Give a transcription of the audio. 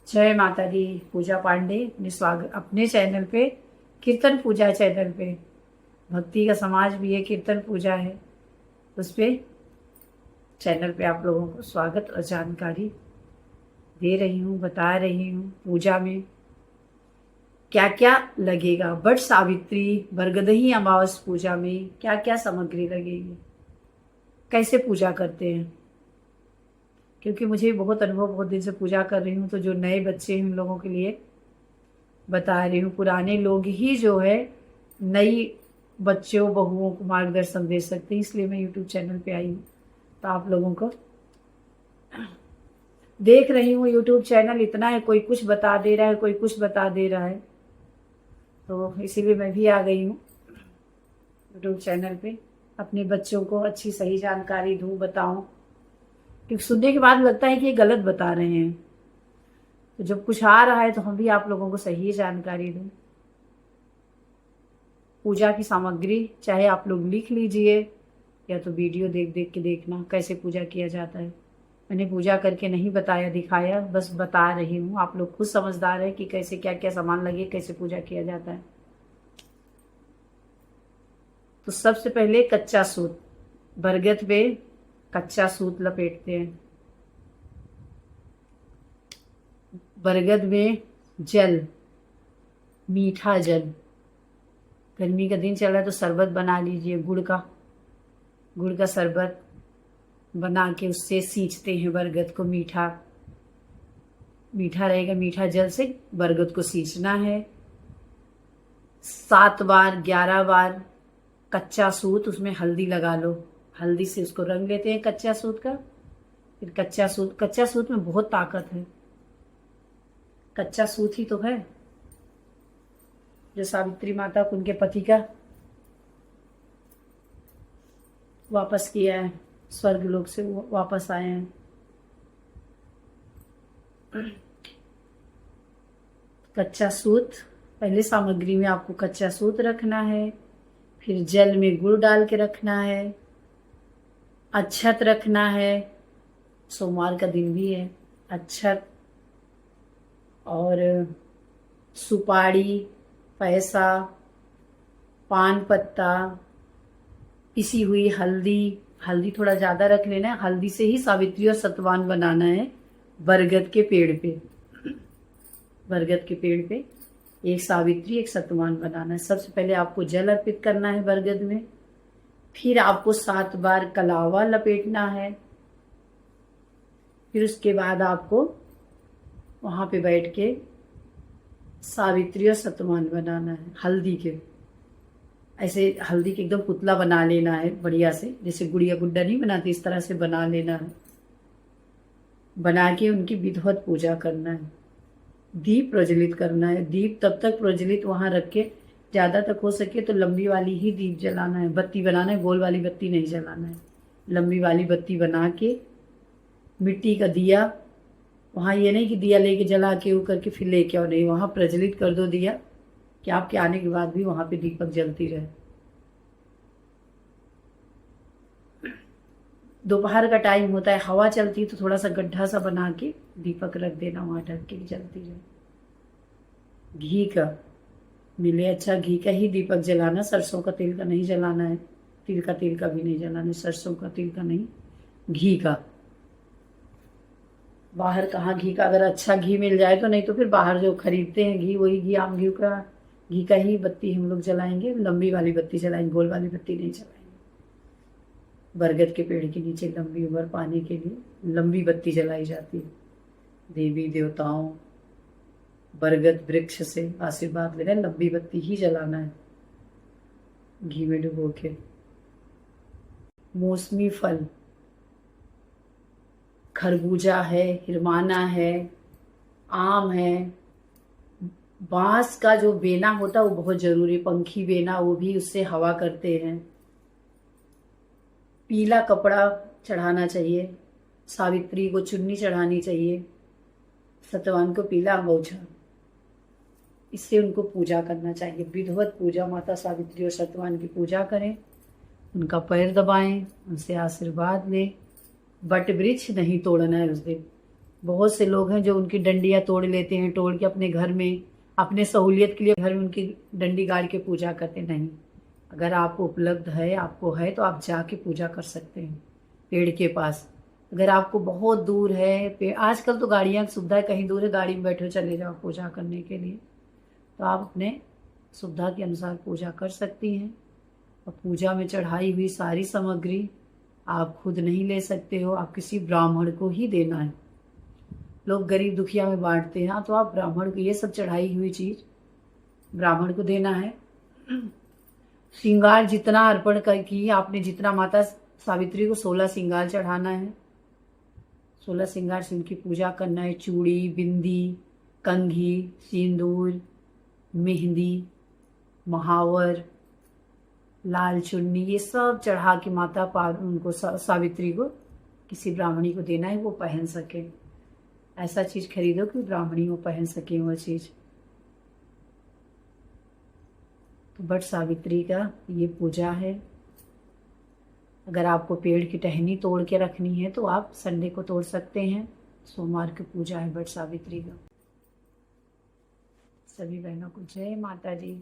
जय माता दी। पूजा पांडे अपने स्वागत अपने चैनल पे, कीर्तन पूजा चैनल पे। भक्ति का समाज भी है, कीर्तन पूजा है, उस पे चैनल पे आप लोगों को स्वागत और जानकारी दे रही हूँ, बता रही हूँ। पूजा में क्या क्या लगेगा, बट सावित्री बरगदही अमावस पूजा में क्या क्या सामग्री लगेगी, कैसे पूजा करते हैं। क्योंकि मुझे बहुत अनुभव, बहुत दिन से पूजा कर रही हूँ, तो जो नए बच्चे हैं उन लोगों के लिए बता रही हूँ। पुराने लोग ही जो है नई बच्चों बहुओं को मार्गदर्शन दे सकते हैं, इसलिए मैं यूट्यूब चैनल पे आई हूँ। तो आप लोगों को देख रही हूँ, यूट्यूब चैनल इतना है, कोई कुछ बता दे रहा है, कोई कुछ बता दे रहा है, तो इसीलिए मैं भी आ गई हूँ यूट्यूब चैनल पे, अपने बच्चों को अच्छी सही जानकारी दूँ, बताऊँ। क्योंकि सुनने के बाद लगता है कि ये गलत बता रहे हैं, तो जब कुछ आ रहा है तो हम भी आप लोगों को सही जानकारी दें। पूजा की सामग्री चाहे आप लोग लिख लीजिए या तो वीडियो देख देख के देखना कैसे पूजा किया जाता है। मैंने पूजा करके नहीं बताया दिखाया, बस बता रही हूँ। आप लोग खुद समझदार है कि कैसे क्या क्या सामान लगे, कैसे पूजा किया जाता है। तो सबसे पहले कच्चा सूत, बरगद पे कच्चा सूत लपेटते हैं। बरगद में जल, मीठा जल, गर्मी का दिन चल रहा है तो शरबत बना लीजिए, गुड़ का शरबत बना के उससे सींचते हैं बरगद को। मीठा मीठा रहेगा, मीठा जल से बरगद को सींचना है 7 बार 11 बार। कच्चा सूत, उसमें हल्दी लगा लो, हल्दी से उसको रंग लेते हैं कच्चा सूत का। फिर कच्चा सूत में बहुत ताकत है, कच्चा सूत ही तो है जो सावित्री माता को उनके पति का वापस किया है, स्वर्ग लोक से वो वापस आए हैं। कच्चा सूत, पहले सामग्री में आपको कच्चा सूत रखना है, फिर जल में गुड़ डाल के रखना है, अक्षत रखना है, सोमवार का दिन भी है, अक्षत और सुपारी, पैसा, पान पत्ता, पिसी हुई हल्दी। हल्दी थोड़ा ज़्यादा रख लेना है, हल्दी से ही सावित्री और सतवान बनाना है। बरगद के पेड़ पे, बरगद के पेड़ पे एक सावित्री एक सतवान बनाना है। सबसे पहले आपको जल अर्पित करना है बरगद में, फिर आपको 7 बार कलावा लपेटना है, फिर उसके बाद आपको वहाँ पे बैठ के सावित्री और सतवान बनाना है। हल्दी के ऐसे, हल्दी के एकदम पुतला बना लेना है बढ़िया से, जैसे गुड़िया गुड्डा नहीं बनाती इस तरह से बना लेना है। बना के उनकी विधिवत पूजा करना है, दीप प्रज्वलित करना है। दीप तब तक प्रज्वलित वहाँ रख के, ज़्यादा तक हो सके तो लंबी वाली ही दीप जलाना है, बत्ती बनाना है, गोल वाली बत्ती नहीं जलाना है। लंबी वाली बत्ती बना के मिट्टी का दिया, वहाँ ये नहीं कि दिया लेके जला के वो करके फिर लेके आओ, नहीं, वहाँ प्रज्वलित कर दो दिया कि आपके आने के बाद भी वहाँ पे दीपक जलती रहे। दोपहर का टाइम होता है, हवा चलती है तो थोड़ा सा गड्ढा सा बना के दीपक रख देना, वहाँ ढक के जलती रहे। घी का मिले अच्छा घी का ही दीपक जलाना, सरसों का तेल का नहीं जलाना है, तिल का तेल का भी नहीं जलाना है, सरसों का तेल का नहीं, घी का। बाहर कहाँ घी का, अगर अच्छा घी मिल जाए तो, नहीं तो फिर बाहर जो खरीदते हैं घी, वही घी, आम घी का ही बत्ती हम लोग जलाएंगे। लंबी वाली बत्ती जलाएंगे, गोल वाली बत्ती नहीं जलाएंगे। बरगद के पेड़ के नीचे लंबी उम्र पाने के लिए लंबी बत्ती जलाई जाती है। देवी देवताओं बरगद वृक्ष से आशीर्वाद लेना, लंबी बत्ती ही जलाना है घी में डुबो के। मौसमी फल, खरबूजा है, हिरमाना है, आम है, बांस का जो बेना होता है वो बहुत जरूरी, पंखी बेना, वो भी उससे हवा करते हैं। पीला कपड़ा चढ़ाना चाहिए, सावित्री को चुन्नी चढ़ानी चाहिए, सतवान को पीला अंगोछा, इससे उनको पूजा करना चाहिए। विधिवत पूजा, माता सावित्री और सतवान की पूजा करें, उनका पैर दबाएं, उनसे आशीर्वाद लें। बट वृक्ष नहीं तोड़ना है उस दिन, बहुत से लोग हैं जो उनकी डंडियाँ तोड़ लेते हैं, तोड़ के अपने घर में अपने सहूलियत के लिए घर में उनकी डंडी गाड़ के पूजा करते। नहीं, अगर आपको उपलब्ध है, आपको है, तो आप जाके पूजा कर सकते हैं पेड़ के पास। अगर आपको बहुत दूर है आजकल तो गाड़ियाँ की सुविधा है, कहीं दूर है गाड़ी में बैठे चले जाओ पूजा करने के लिए, तो आप अपने सुविधा के अनुसार पूजा कर सकती हैं। और पूजा में चढ़ाई हुई सारी सामग्री आप खुद नहीं ले सकते हो, आप किसी ब्राह्मण को ही देना है। लोग गरीब दुखिया में बांटते हैं, तो आप ब्राह्मण को ये सब चढ़ाई हुई चीज ब्राह्मण को देना है। श्रृंगार जितना अर्पण कर की आपने, जितना माता सावित्री को 16 श्रृंगार चढ़ाना है, 16 श्रृंगार से उनकी पूजा करना है। चूड़ी, बिंदी, कंघी, सिंदूर, मेहंदी, महावर, लाल चुन्नी, ये सब चढ़ा के माता उनको सावित्री को किसी ब्राह्मणी को देना है, वो पहन सके। ऐसा चीज खरीदो कि ब्राह्मणी वो पहन सके वो चीज। तो बट सावित्री का ये पूजा है। अगर आपको पेड़ की टहनी तोड़ के रखनी है तो आप संडे को तोड़ सकते हैं। सोमवार की पूजा है बट सावित्री का। सभी बहनों को जय माता दी।